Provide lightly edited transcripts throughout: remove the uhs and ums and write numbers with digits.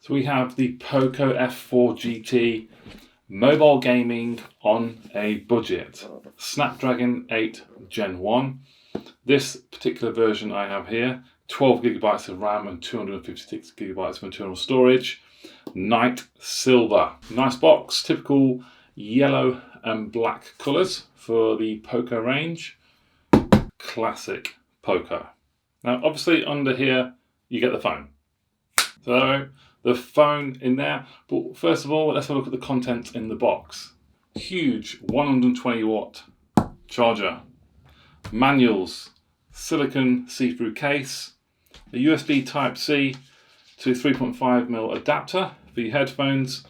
So we have the POCO F4 GT mobile gaming on a budget. Snapdragon 8 Gen 1. This particular version I have here, 12 gigabytes of RAM and 256 gigabytes of internal storage. Night silver. Nice box, typical yellow and black colours for the POCO range. Classic POCO. Now obviously under here you get the phone. So the phone in there, but first of all let's have a look at the contents in the box. Huge 120 watt charger, manuals, silicon see-through case, a USB Type-C to 3.5mm adapter for your headphones,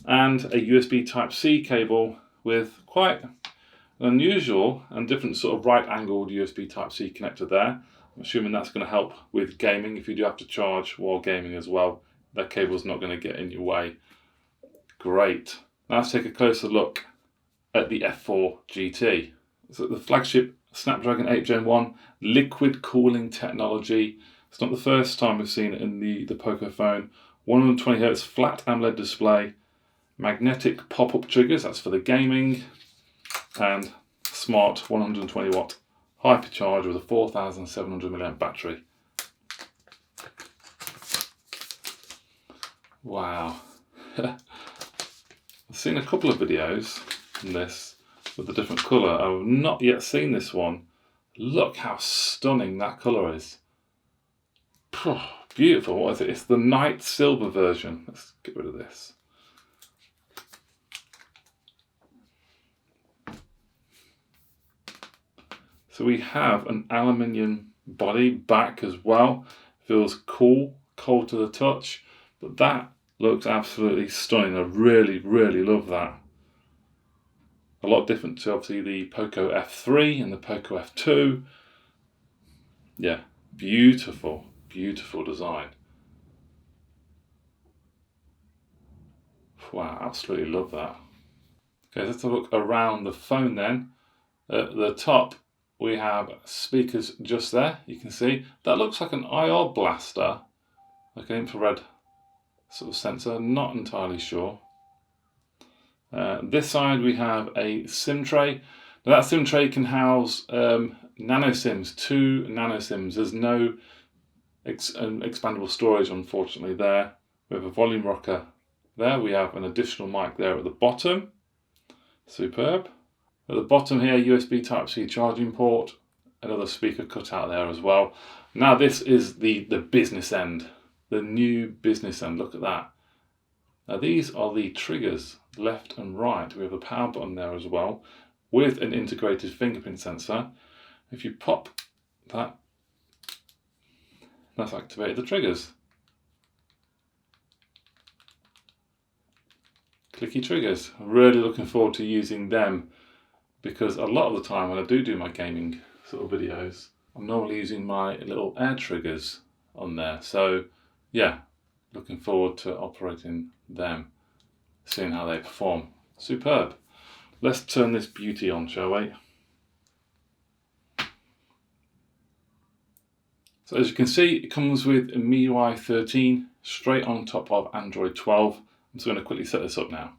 and a USB Type-C cable with quite an unusual and different sort of right angled USB Type-C connector there. I'm assuming that's going to help with gaming if you do have to charge while gaming as well. That cable's not going to get in your way. Great. Now let's take a closer look at the F4 GT. So the flagship Snapdragon 8 Gen 1 liquid cooling technology. It's not the first time we've seen it in the POCO phone. 120Hz flat AMOLED display, magnetic pop-up triggers, that's for the gaming, and smart 120 watt hypercharge with a 4700 mAh battery. Wow. I've seen a couple of videos on this with a different colour. I've not yet seen this one. Look how stunning that colour is. Beautiful. What is it? It's the night silver version. Let's get rid of this. So we have an aluminium body back as well. Feels cool, cold to the touch, but that looks absolutely stunning. I really, really love that. A lot different to obviously the POCO F3 and the POCO F2. Yeah, beautiful, beautiful design. Wow, absolutely love that. Okay, let's have a look around the phone then. At the top, we have speakers just there. You can see that looks like an IR blaster, like an infrared sort of sensor. Not entirely sure. This side we have a SIM tray. Now that SIM tray can house nano SIMs, 2 nano SIMs. There's no expandable storage unfortunately there. We have a volume rocker there. We have an additional mic there at the bottom. Superb. At the bottom here, USB Type-C charging port, another speaker cut out there as well. Now this is the business end, the new business end. Look at that. Now these are the triggers, left and right. We have a power button there as well, with an integrated fingerprint sensor. If you pop that, that's activated the triggers. Clicky triggers. I'm really looking forward to using them, because a lot of the time when I do my gaming sort of videos, I'm normally using my little air triggers on there. So yeah, looking forward to operating them, seeing how they perform. Superb. Let's turn this beauty on, shall we? So as you can see, it comes with a MIUI 13 straight on top of Android 12. I'm just going to quickly set this up now.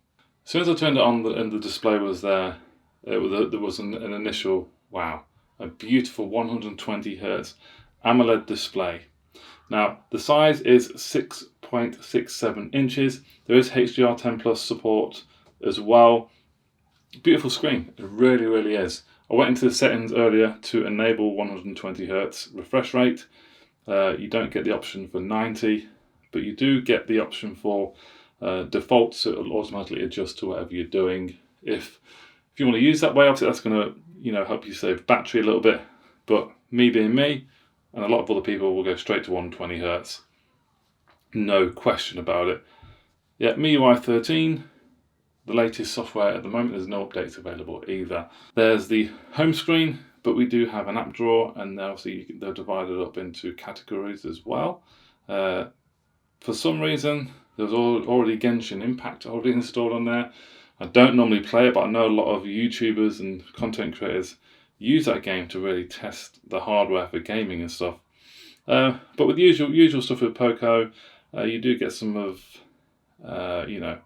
As soon as I turned it on and the display was there, there was an initial, wow, a beautiful 120Hz AMOLED display. Now the size is 6.67 inches. There is HDR10 Plus support as well. Beautiful screen, it really, really is. I went into the settings earlier to enable 120Hz refresh rate. You don't get the option for 90, but you do get the option for default, so it will automatically adjust to whatever you're doing. If you want to use that way, obviously that's going to help you save battery a little bit. But me being me, and a lot of other people will go straight to 120Hz. No question about it. Yeah, MIUI 13, the latest software at the moment. There's no updates available either. There's the home screen, but we do have an app drawer, and obviously they're divided up into categories as well. For some reason, there's already Genshin Impact already installed on there. I don't normally play it, but I know a lot of YouTubers and content creators use that game to really test the hardware for gaming and stuff. But with the usual stuff with POCO, you do get some of, you know,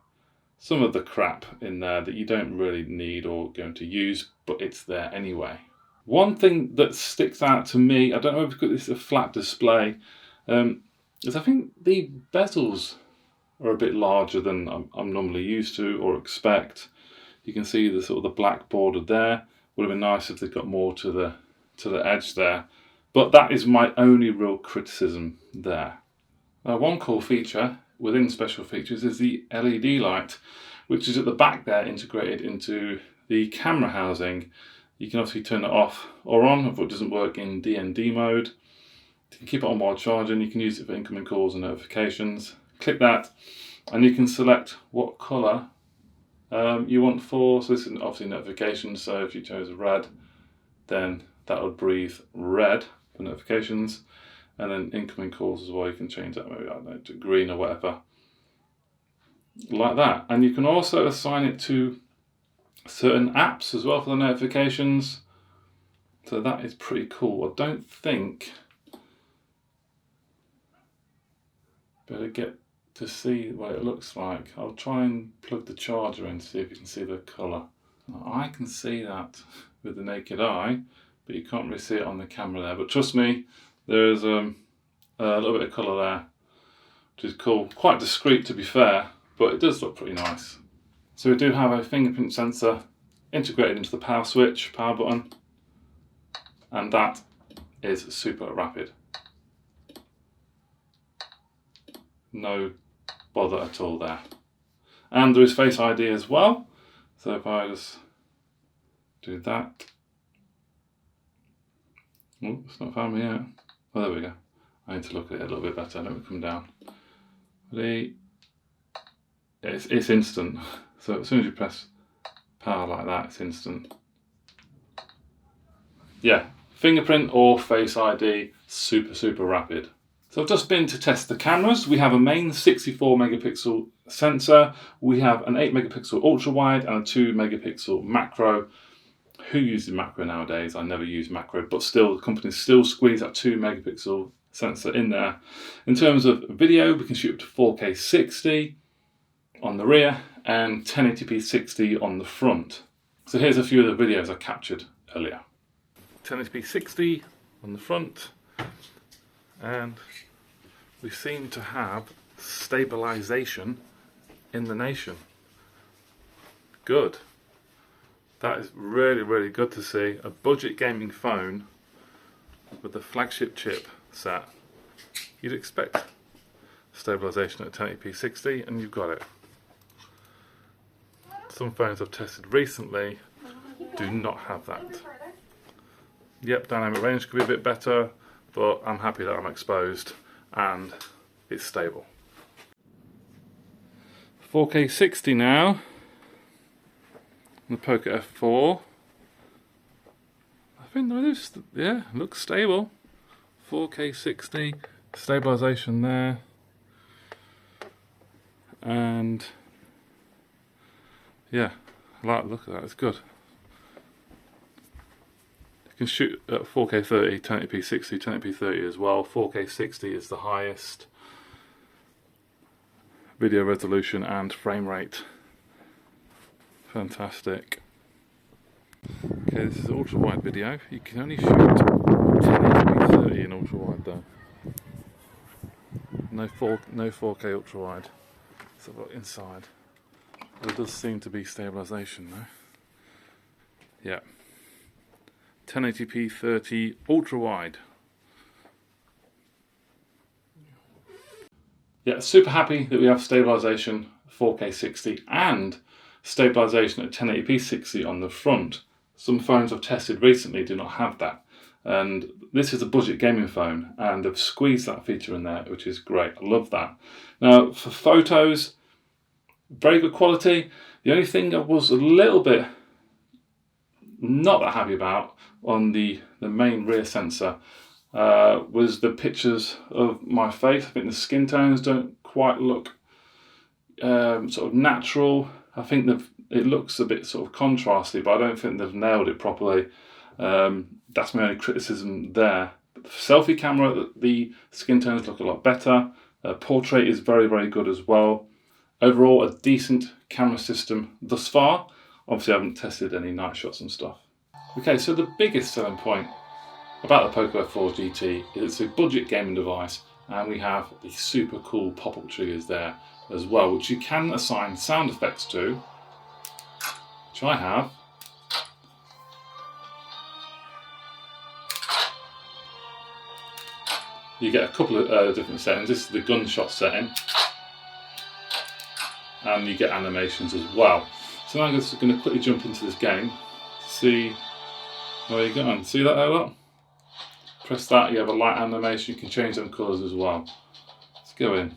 some of the crap in there that you don't really need or going to use, but it's there anyway. One thing that sticks out to me, I don't know if because it's a flat display, is I think the bezels are a bit larger than I'm normally used to or expect. You can see the sort of the black border there. Would have been nice if they got more to the edge there, but that is my only real criticism there. One cool feature within special features is the LED light, which is at the back there, integrated into the camera housing. You can obviously turn it off or on if it doesn't work in DND mode. You can keep it on while charging. You can use it for incoming calls and notifications. Click that and you can select what colour you want for, so this is obviously notifications, so if you chose red, then that would breathe red for notifications, and then incoming calls as well, you can change that maybe, I don't know, to green or whatever, like that. And you can also assign it to certain apps as well for the notifications, so that is pretty cool. I don't think, better get to see what it looks like. I'll try and plug the charger in to see if you can see the colour. I can see that with the naked eye, but you can't really see it on the camera there. But trust me, there's a little bit of colour there, which is cool. Quite discreet to be fair, but it does look pretty nice. So we do have a fingerprint sensor integrated into the power switch, power button, and that is super rapid. No bother at all there. And there is Face ID as well. So if I just do that. Oh, it's not found me yet. Oh, there we go. I need to look at it a little bit better. Let me come down. Ready? It's instant. So as soon as you press power like that, it's instant. Yeah, fingerprint or Face ID, super rapid. So I've just been to test the cameras. We have a main 64 megapixel sensor. We have an 8 megapixel ultra wide and a 2 megapixel macro. Who uses macro nowadays? I never use macro, but still, the companies still squeeze that 2 megapixel sensor in there. In terms of video, we can shoot up to 4K 60 on the rear and 1080p 60 on the front. So here's a few of the videos I captured earlier. 1080p 60 on the front, and we seem to have stabilization in the nation. Good. That is really good to see. A budget gaming phone with the flagship chip set. You'd expect stabilization at 1080p 60, and you've got it. Some phones I've tested recently do not have that. Yep, dynamic range could be a bit better, but I'm happy that I'm exposed and it's stable. 4K 60 now. The POCO F4. I think that is, yeah, looks stable. 4K 60, stabilization there. And yeah, I like the look of that, it's good. You can shoot at 4K 30, 1080p 60, 1080p 30 as well. 4K 60 is the highest video resolution and frame rate. Fantastic. Okay, this is ultra wide video. You can only shoot 1080p 30 in ultra wide though. No 4K ultra wide. So look inside. There does seem to be stabilization though. Yeah. 1080p 30 ultra wide. Yeah, super happy that we have stabilization 4K 60 and stabilization at 1080p 60 on the front. Some phones I've tested recently do not have that, and this is a budget gaming phone and they've squeezed that feature in there, which is great. I love that. Now for photos, very good quality. The only thing I was a little bit not that happy about on the main rear sensor was the pictures of my face. I think the skin tones don't quite look sort of natural. I think it looks a bit sort of contrasty, but I don't think they've nailed it properly. That's my only criticism there. But the selfie camera, the skin tones look a lot better. Portrait is very, very good as well. Overall, a decent camera system thus far. Obviously, I haven't tested any night shots and stuff. Okay, so the biggest selling point about the POCO F4 GT is it's a budget gaming device, and we have the super cool pop-up triggers there as well, which you can assign sound effects to, which I have. You get a couple of different settings. This is the gunshot setting, and you get animations as well. So now I'm just going to quickly jump into this game to see where you're going. See that there, look? Press that, you have a light animation, you can change them colours as well. Let's go in.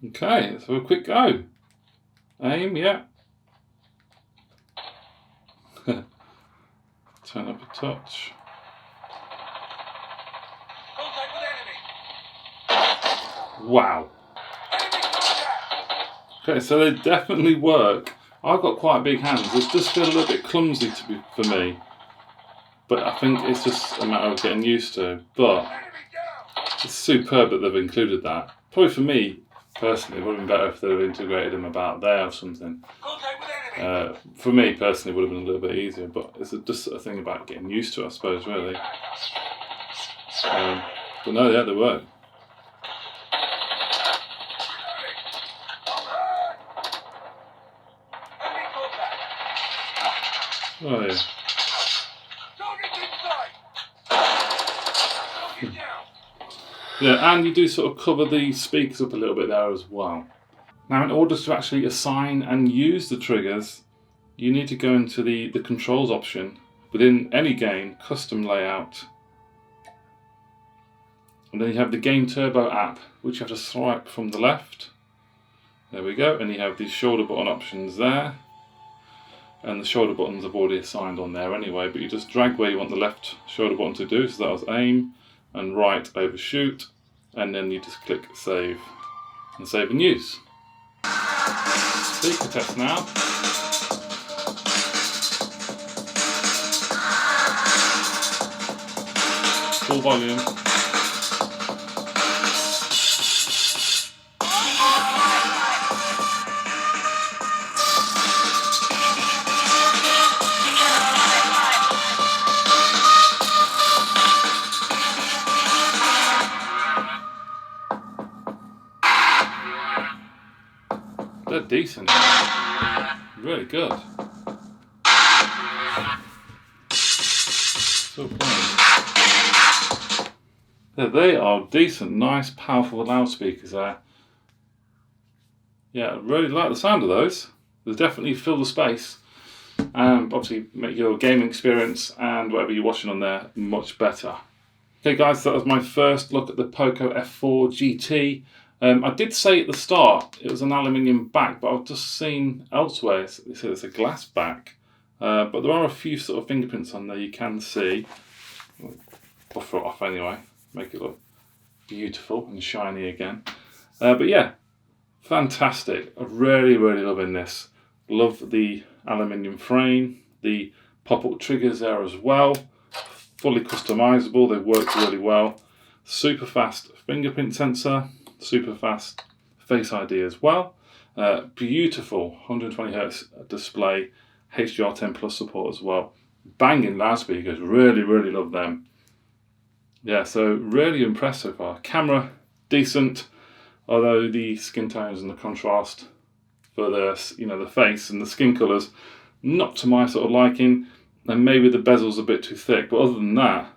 Okay, let's have a quick go. Aim, yeah. Turn up a touch. Wow. Okay, so they definitely work. I've got quite big hands. It does feel a little bit clumsy for me, but I think it's just a matter of getting used to. But it's superb that they've included that. Probably for me personally, it would have been better if they'd have integrated them about there or something. For me personally, it would have been a little bit easier, but it's just a thing about getting used to it, I suppose, really. But no, yeah, they work. Oh yeah. Yeah, and you do sort of cover the speakers up a little bit there as well. Now, in order to actually assign and use the triggers, you need to go into the controls option within any game, custom layout. And then you have the Game Turbo app, which you have to swipe from the left. There we go, and you have these shoulder button options there. And the shoulder buttons I've already assigned on there anyway, but you just drag where you want the left shoulder button to do, so that was aim, and right overshoot, and then you just click save, and save and use. Speaker test now. Full volume. They're decent. Really good. So yeah, they are decent, nice, powerful loudspeakers there. Yeah, I really like the sound of those. They definitely fill the space and obviously make your gaming experience and whatever you're watching on there much better. Okay guys, that was my first look at the POCO F4 GT. I did say at the start it was an aluminium back, but I've just seen elsewhere it says it's a glass back. But there are a few sort of fingerprints on there you can see. Buffer it off anyway, make it look beautiful and shiny again. But yeah, fantastic. I'm really loving this. Love the aluminium frame, the pop-up triggers there as well. Fully customizable, they work really well. Super fast fingerprint sensor. Super fast Face ID as well. Beautiful 120Hz display, HDR10 Plus support as well. Banging loudspeakers, really love them. Yeah, so really impressed so far. Camera, decent, although the skin tones and the contrast for the, the face and the skin colours, not to my sort of liking, and maybe the bezel's a bit too thick, but other than that,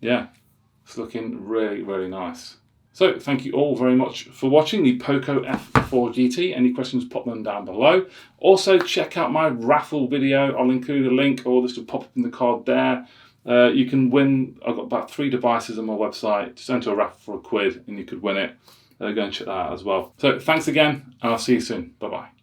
yeah, it's looking really nice. So thank you all very much for watching the POCO F4 GT. Any questions, pop them down below. Also check out my raffle video. I'll include a link, or this will pop up in the card there. You can win, I've got about 3 devices on my website. Just enter a raffle for £1 and you could win it. Go and check that out as well. So thanks again, and I'll see you soon. Bye bye.